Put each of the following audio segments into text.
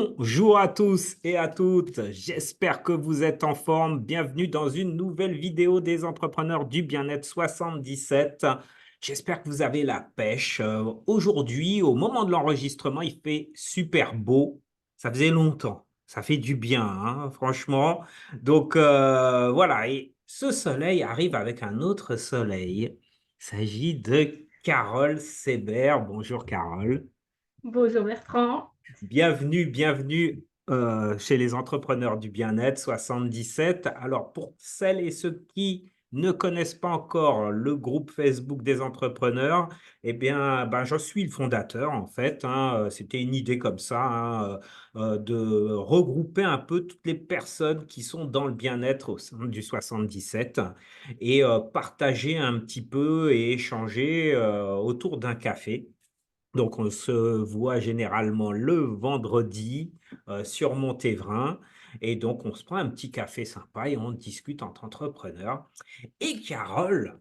Bonjour à tous et à toutes, j'espère que vous êtes en forme. Bienvenue dans une nouvelle vidéo des entrepreneurs du bien-être 77. J'espère que vous avez la pêche. Aujourd'hui, au moment de l'enregistrement, il fait super beau. Ça faisait longtemps, ça fait du bien, hein, franchement. Donc voilà, et ce soleil arrive avec un autre soleil. Il s'agit de Carole Sébert. Bonjour Carole. Bonjour Bertrand. Bienvenue, bienvenue chez les entrepreneurs du bien-être 77. Alors, pour celles et ceux qui ne connaissent pas encore le groupe Facebook des entrepreneurs, eh bien, je suis le fondateur en fait, hein. C'était une idée comme ça, hein, de regrouper un peu toutes les personnes qui sont dans le bien-être au sein du 77 et partager un petit peu et échanger autour d'un café. Donc, on se voit généralement le vendredi sur Montévrain. Et donc, on se prend un petit café sympa et on discute entre entrepreneurs. Et Carole,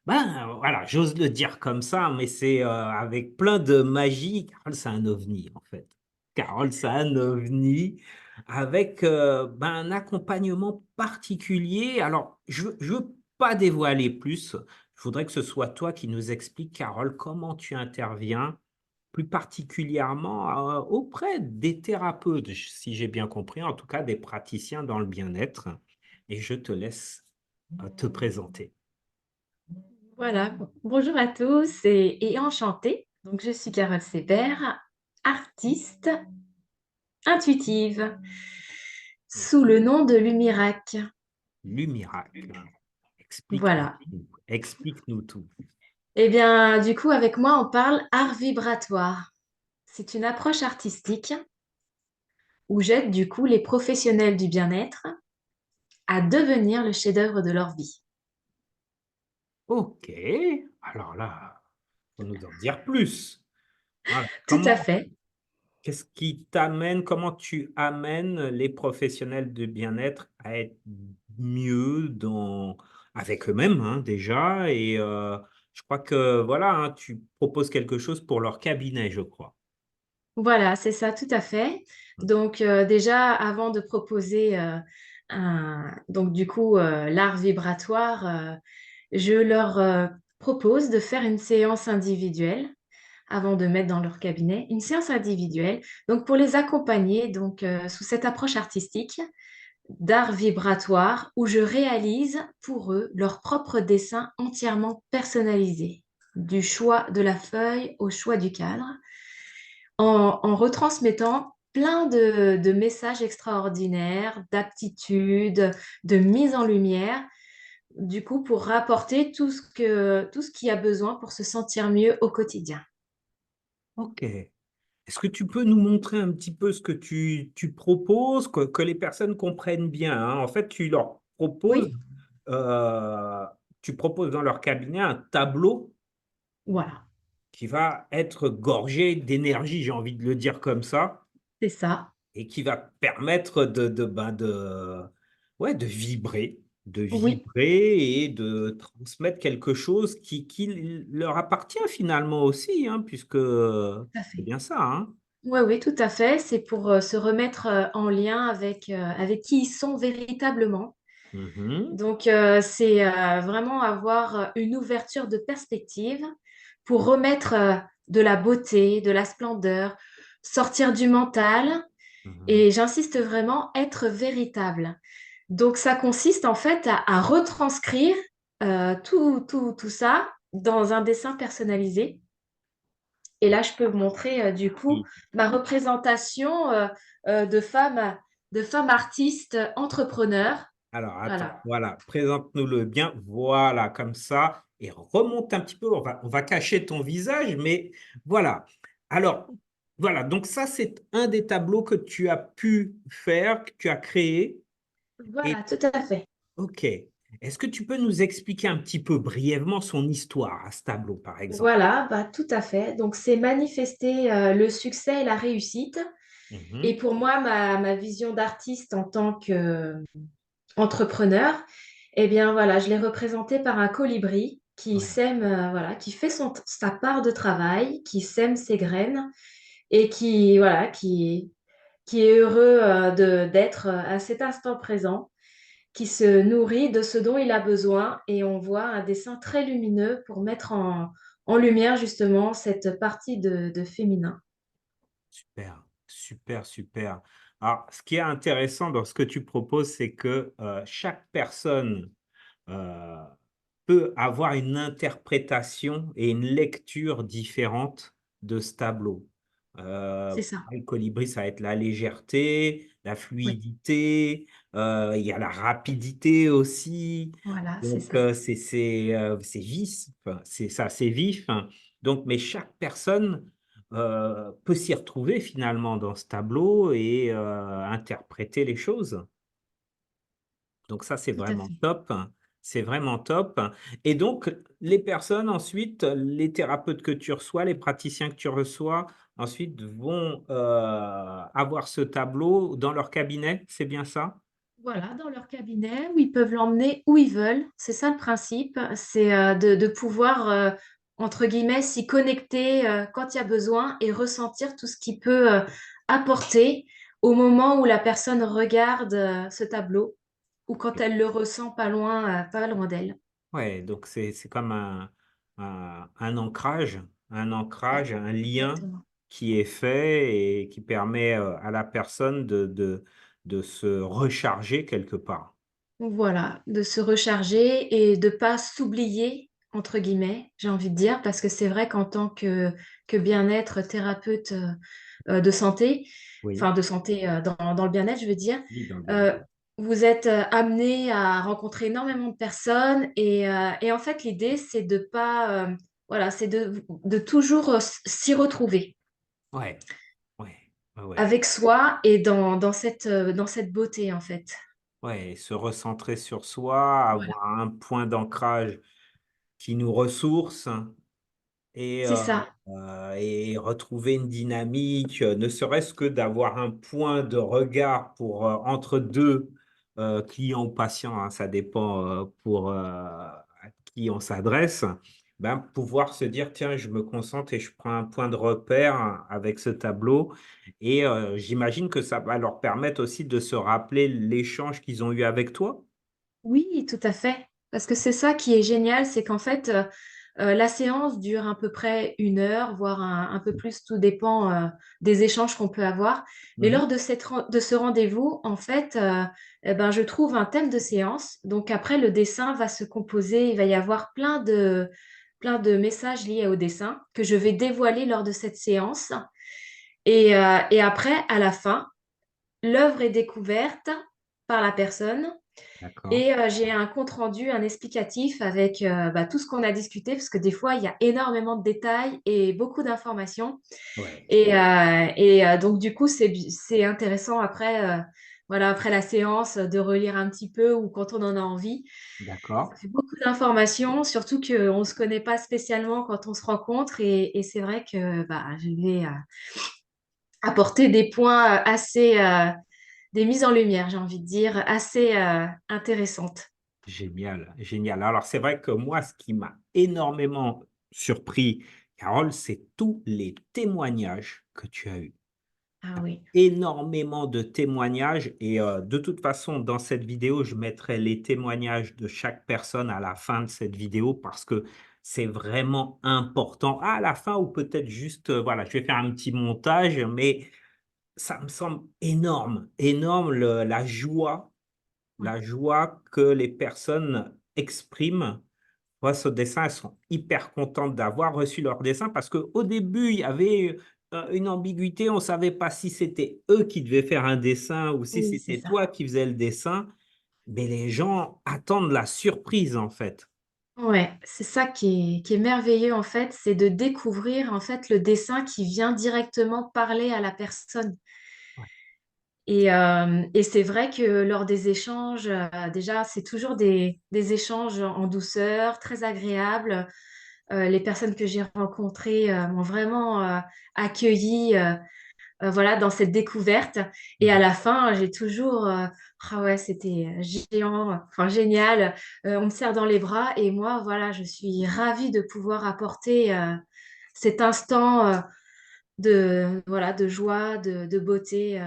voilà, j'ose le dire comme ça, mais c'est avec plein de magie. Carole, c'est un ovni, en fait. Carole, c'est un ovni avec un accompagnement particulier. Alors, je ne veux pas dévoiler plus. Je voudrais que ce soit toi qui nous expliques, Carole, comment tu interviens plus particulièrement auprès des thérapeutes, si j'ai bien compris, en tout cas des praticiens dans le bien-être. Et je te laisse te présenter. Voilà, bonjour à tous et enchantée. Donc, je suis Carole Sébert, artiste intuitive, sous le nom de Lumirac. Lumirac, explique-nous Voilà. tout. Explique-nous tout. Eh bien, du coup, avec moi, on parle art vibratoire. C'est une approche artistique où j'aide du coup les professionnels du bien-être à devenir le chef-d'œuvre de leur vie. Ok, alors là, faut nous en dire plus. Voilà. Tout à fait. Qu'est-ce qui t'amène, comment tu amènes les professionnels de bien-être à être mieux avec eux-mêmes, hein, déjà, et je crois que voilà, hein, tu proposes quelque chose pour leur cabinet, je crois. Voilà, c'est ça, tout à fait. Donc, déjà, avant de proposer donc du coup, l'art vibratoire, je leur propose de faire une séance individuelle avant de mettre dans leur cabinet, une séance individuelle, donc pour les accompagner donc, sous cette approche artistique d'art vibratoire où je réalise pour eux leur propre dessin entièrement personnalisé, du choix de la feuille au choix du cadre en retransmettant plein de messages extraordinaires, d'aptitudes, de mise en lumière, du coup, pour rapporter tout ce qu'il y a besoin pour se sentir mieux au quotidien. Ok. Est-ce que tu peux nous montrer un petit peu ce que tu proposes, que les personnes comprennent bien, hein? En fait, Oui, euh, tu proposes dans leur cabinet un tableau voilà, qui va être gorgé d'énergie, j'ai envie de le dire comme ça, c'est ça. et qui va permettre ouais, de Oui, vibrer et de transmettre quelque chose qui leur appartient finalement aussi, hein, puisque tout à c'est fait. bien ça, hein. Oui, oui, tout à fait. C'est pour se remettre en lien avec qui ils sont véritablement. Mhm, Donc, c'est vraiment avoir une ouverture de perspective pour remettre de la beauté, de la splendeur, sortir du mental mhm. et j'insiste vraiment, être véritable. Donc, ça consiste en fait à retranscrire tout ça dans un dessin personnalisé. Et là, je peux vous montrer du coup Oui. ma représentation de femmes artistes entrepreneurs. Alors, attends, Voilà. voilà, présente-nous-le bien, voilà, comme ça, et remonte un petit peu, on va cacher ton visage, mais voilà. Alors, voilà, donc ça, c'est un des tableaux que tu as pu faire, que tu as créé, et Voilà, tout à fait. ok. Est-ce que tu peux nous expliquer un petit peu brièvement son histoire à ce tableau, par exemple? Voilà, bah, tout à fait. Donc, c'est manifester le succès et la réussite. Et Mhm. pour moi, ma vision d'artiste en tant qu'entrepreneur, eh bien, voilà, je l'ai représentée par un colibri qui Ouais. sème, voilà, qui fait sa part de travail, qui sème ses graines et qui, voilà, qui est heureux d'être à cet instant présent, qui se nourrit de ce dont il a besoin. Et on voit un dessin très lumineux pour mettre en lumière justement cette partie de féminin. Super, super, super. Alors, ce qui est intéressant dans ce que tu proposes, c'est que chaque personne euh, peut avoir une interprétation et une lecture différente de ce tableau. C'est ça. Le colibri, ça va être la légèreté, la Oui, fluidité, il y a la rapidité aussi. voilà, c'est Donc, ça. c'est vif, enfin, c'est ça, c'est vif. Donc, mais chaque personne peut s'y retrouver finalement dans ce tableau et interpréter les choses. Donc ça, c'est Tout à vraiment fait. top. C'est vraiment top. Et donc, les personnes ensuite, les thérapeutes que tu reçois, les praticiens que tu reçois, ensuite vont avoir ce tableau dans leur cabinet, c'est bien ça? Voilà, dans leur cabinet, où ils peuvent l'emmener où ils veulent. C'est ça le principe, c'est de pouvoir, entre guillemets, s'y connecter quand il y a besoin et ressentir tout ce qu'il peut apporter au moment où la personne regarde ce tableau ou quand elle le ressent pas loin d'elle. Ouais, donc c'est comme un Ouais, ancrage, un lien exactement. qui est fait et qui permet à la personne de se recharger quelque part. Voilà, de se recharger et de pas s'oublier, entre guillemets, j'ai envie de dire, parce que c'est vrai qu'en tant que bien-être thérapeute de santé, Oui, enfin de santé dans le bien-être, je veux dire, oui, dans le bien. euh, vous êtes amené à rencontrer énormément de personnes et en fait, l'idée, c'est de pas, voilà, c'est de toujours s'y retrouver Ouais, ouais, ouais, ouais. avec soi et dans cette beauté, en fait. Ouais, se recentrer sur soi, Voilà, avoir un point d'ancrage qui nous ressource c'est ça. et retrouver une dynamique, ne serait-ce que d'avoir un point de regard pour, entre 2 clients ou patients, hein, ça dépend, pour, à qui on s'adresse, ben, pouvoir se dire: «Tiens, je me concentre et je prends un point de repère avec ce tableau» et j'imagine que ça va leur permettre aussi de se rappeler l'échange qu'ils ont eu avec toi? Oui, tout à fait. Parce que c'est ça qui est génial, c'est qu'en fait, la séance dure à peu près 1 heure, voire un peu plus, tout dépend, des échanges qu'on peut avoir. Mais Mmh. lors de ce rendez-vous, en fait, et ben, je trouve un thème de séance. Donc après, le dessin va se composer, il va y avoir plein de messages liés au dessin que je vais dévoiler lors de cette séance. Et après, à la fin, l'œuvre est découverte par la personne D'accord. et j'ai un compte rendu, un explicatif avec, bah, tout ce qu'on a discuté, parce que des fois, il y a énormément de détails et beaucoup d'informations Ouais, donc du coup, c'est intéressant après, voilà, après la séance, de relire un petit peu ou quand on en a envie. Ça d'accord. fait beaucoup d'informations, surtout qu'on ne se connaît pas spécialement quand on se rencontre et c'est vrai que, bah, je vais, apporter des points, des mises en lumière, j'ai envie de dire, assez, intéressantes. Génial, génial. Alors, c'est vrai que moi, ce qui m'a énormément surpris, Carole, c'est tous les témoignages que tu as eus. Ah oui. Énormément de témoignages et de toute façon, dans cette vidéo, je mettrai les témoignages de chaque personne à la fin de cette vidéo parce que c'est vraiment important. À la fin ou peut-être juste, voilà, je vais faire un petit montage, mais ça me semble énorme, énorme Ouais. la joie que les personnes expriment face au dessin. Elles sont hyper contentes d'avoir reçu leur dessin parce qu'au début, il y avait, une ambiguïté. On ne savait pas si c'était eux qui devaient faire un dessin ou si Oui, c'est c'était ça. toi qui faisais le dessin. Mais les gens attendent la surprise, en fait. Ouais, c'est ça qui est merveilleux en fait, c'est de découvrir en fait le dessin qui vient directement parler à la personne. Ouais, Et c'est vrai que lors des échanges, déjà, c'est toujours des échanges en douceur, très agréables. Les personnes que j'ai rencontrées m'ont vraiment accueillie voilà, dans cette découverte. Et à mmh, la fin, j'ai toujours, ah ouais, c'était géant, enfin génial. On me serre dans les bras et moi, voilà, je suis ravie de pouvoir apporter cet instant voilà, de joie, de beauté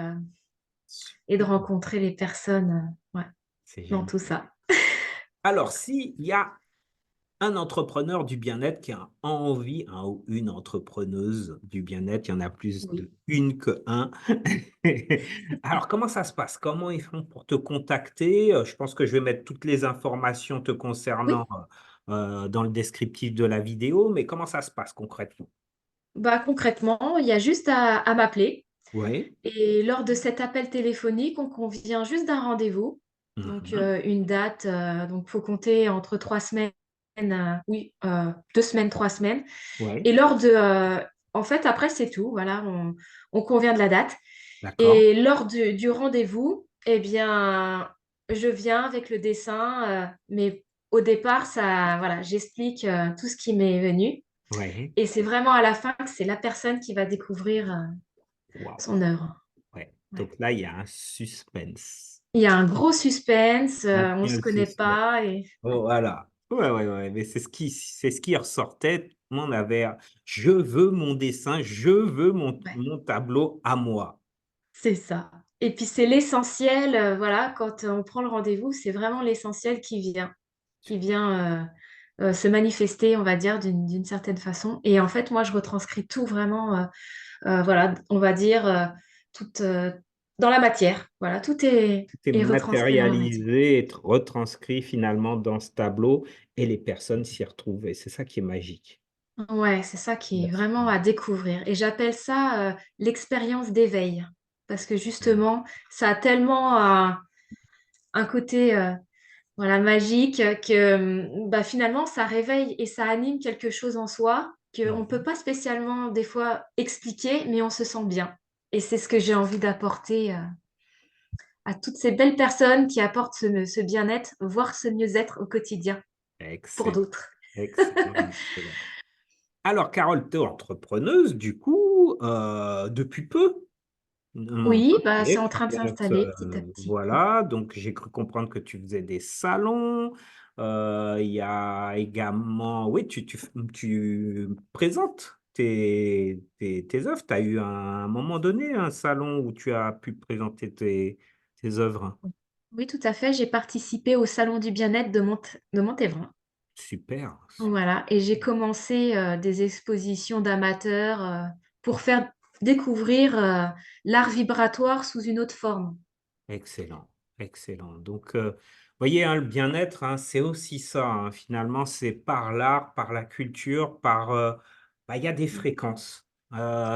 et de Super, rencontrer les personnes ouais, c'est dans génial. tout ça. Alors, s'il y a un entrepreneur du bien-être qui a envie, un ou une entrepreneuse du bien-être, il y en a plus Oui. d'une que un. Alors, comment ça se passe? Comment ils font pour te contacter? Je pense que je vais mettre toutes les informations te concernant Oui, dans le descriptif de la vidéo, mais comment ça se passe concrètement? bah, concrètement, il y a juste à m'appeler. Oui. Et lors de cet appel téléphonique, on convient juste d'un rendez-vous. Donc, Mhm. une date, donc faut compter entre 3 semaines, oui, 2 semaines, 3 semaines. Oui. Et en fait, après, c'est tout. Voilà, on convient de la date. D'accord. Et lors du rendez-vous, eh bien, je viens avec le dessin, mais au départ, ça, voilà, j'explique tout ce qui m'est venu. Oui. Et c'est vraiment à la fin que c'est la personne qui va découvrir Waouh. son œuvre. Ouais. Ouais. Donc là, il y a un suspense. Il y a un gros suspense, on ne Maintiens se le connaît suspense. pas et Oh, voilà. Ouais, ouais, ouais, mais c'est ce qui ressortait. Tout le monde avait: «Je veux mon dessin, je veux ouais, mon tableau à moi». c'est ça. Et puis c'est l'essentiel, voilà, quand on prend le rendez-vous, c'est vraiment l'essentiel qui vient se manifester, on va dire, d'une certaine façon. Et en fait, moi, je retranscris tout vraiment, voilà, on va dire, tout, dans la matière. Voilà, tout est Tout est est retranscrit dans la matière. matérialisé et retranscrit finalement dans ce tableau et les personnes s'y retrouvent et c'est ça qui est magique. Ouais, c'est ça qui est vraiment Absolument. à découvrir et j'appelle ça, l'expérience d'éveil. Parce que Mmh. justement, ça a tellement un côté, voilà, magique que, bah, finalement, ça réveille et ça anime quelque chose en soi qu'on ne peut Ouais. pas spécialement, des fois, expliquer, mais on se sent bien et c'est ce que j'ai envie d'apporter, à toutes ces belles personnes qui apportent ce bien-être, voire ce mieux-être au quotidien pour Excellent, d'autres. excellent, excellent. Alors Carole, tu es entrepreneuse du coup, depuis peu? Mmh, Oui, bah, c'est en OK, train de donc s'installer petit à petit. voilà, donc j'ai cru comprendre que tu faisais des salons, il y a également oui, tu présentes tes œuvres. Tu as eu à un moment donné un salon où tu as pu présenter tes œuvres? Oui, tout à fait. J'ai participé au salon du bien-être de Montévrain. Super, Voilà, et j'ai commencé, des expositions d'amateurs, pour faire découvrir, l'art vibratoire sous une autre forme. excellent, excellent. Donc, voyez, hein, le bien-être, hein, c'est aussi ça, hein, finalement, c'est par l'art, par la culture, bah, il y a des Mmh. fréquences.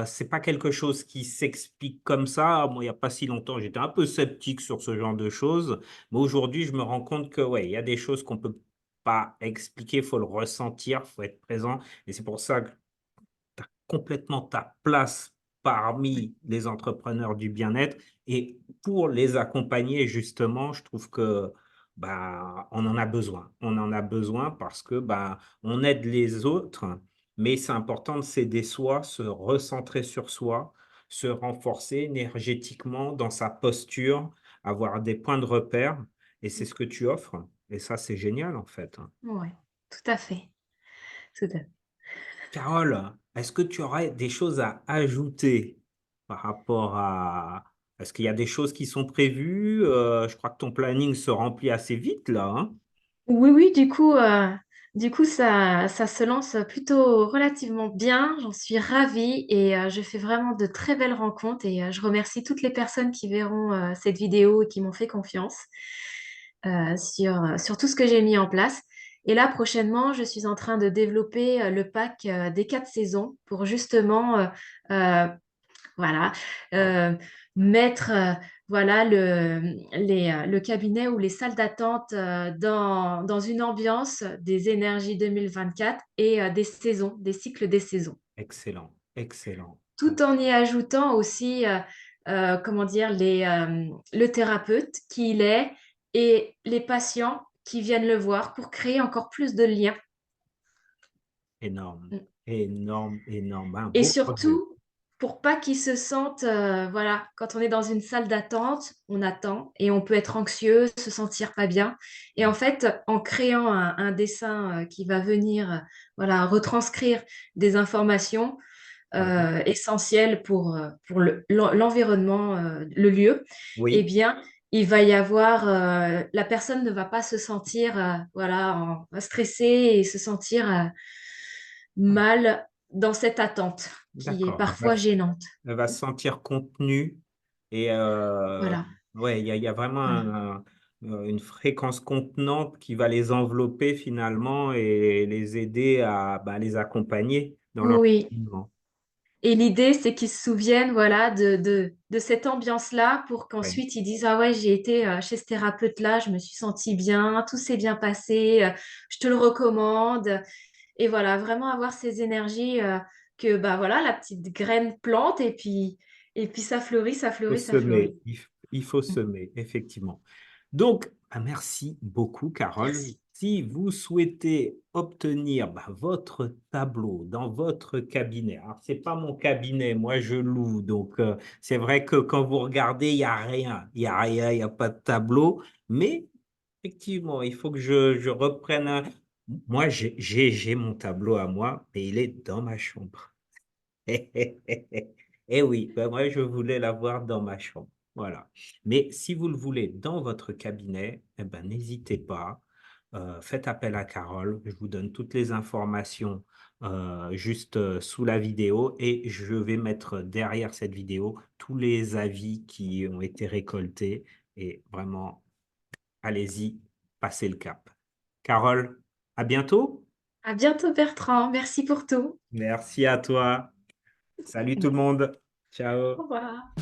C'est pas quelque chose qui s'explique comme ça. Moi, il y a pas si longtemps, j'étais un peu sceptique sur ce genre de choses, mais aujourd'hui, je me rends compte que, ouais, il y a des choses qu'on peut pas expliquer, faut le ressentir, faut être présent et c'est pour ça que tu as complètement ta place Ouais. parmi les entrepreneurs du bien-être et pour les accompagner justement, je trouve que, bah, on en a besoin. On en a besoin parce que, bah, on aide les autres, mais c'est important de s'aider soi, se recentrer sur soi, se renforcer énergétiquement dans sa posture, avoir des points de repère et c'est Mmh. ce que tu offres et ça, c'est génial en fait, hein. Ouais, tout à fait, tout à fait. Carole, est-ce que tu aurais des choses à ajouter par rapport à est-ce qu'il y a des choses qui sont prévues? Je crois que ton planning se remplit assez vite là, hein? Oui, oui, du coup, ça se lance plutôt relativement bien. J'en suis ravie et je fais vraiment de très belles rencontres et je remercie toutes les personnes qui verront, cette vidéo et qui m'ont fait confiance, sur tout ce que j'ai mis en place. Et là, prochainement, je suis en train de développer, le pack, des 4 saisons pour justement, heu, voilà, Waouh, heu, mettre, voilà le cabinet ou les salles d'attente, dans une ambiance des énergies 2024 et des saisons, des cycles des saisons. excellent, excellent. Tout en y ajoutant aussi, comment dire? Le thérapeute qui il est et les patients qui viennent le voir pour créer encore plus de liens. Énorme, Mmh. énorme, énorme. Un Et beau projet. surtout, pour pas qu'ils se sentent, voilà, quand on est dans une salle d'attente, on attend et on peut être anxieux, se sentir pas bien et en Mmh, fait, en créant un dessin, qui va venir, voilà, retranscrire des informations, Oui. essentiels pour l'environnement, le lieu, eh Oui, bien, il va y avoir, la personne ne va pas se sentir voilà, stressée et se sentir mal dans cette attente qui est d'accord. parfois gênante. Elle va se sentir contenue et Voilà, ouais, il y a vraiment voilà. une fréquence contenante qui va les envelopper finalement et les aider à bah, les accompagner dans leur Oui. cheminement. Et l'idée, c'est qu'ils se souviennent, voilà, de cette ambiance-là pour Ouais, qu'ensuite ils disent, ah ouais, j'ai été chez ce thérapeute-là, je me suis sentie bien, tout s'est bien passé, je te le recommande. Et voilà, vraiment avoir ces énergies que, bah voilà, la petite graine plante et puis ça fleurit, ça faut fleurit, ça semer, fleurit. il faut Mm. semer, effectivement. Donc, bah, merci beaucoup, Carole. Merci. Si vous souhaitez obtenir bah, votre tableau dans votre cabinet, alors c'est pas mon cabinet, moi je loue, donc c'est vrai que quand vous regardez, il n'y a rien, il n'y a rien, il n'y a pas de tableau, mais effectivement, il faut que je reprenne un... Moi, j'ai mon tableau à moi, mais il est dans ma chambre. Eh oui, ben moi je voulais l'avoir dans ma chambre. Voilà. Mais si vous le voulez dans votre cabinet, eh ben, n'hésitez pas. Faites appel à Carole. Je vous donne toutes les informations juste sous la vidéo et je vais mettre derrière cette vidéo tous les avis qui ont été récoltés. Et vraiment, allez-y, passez le cap. Carole, à bientôt. À bientôt, Bertrand. Merci pour tout. Merci à toi. Salut tout le monde. Au Ciao. revoir.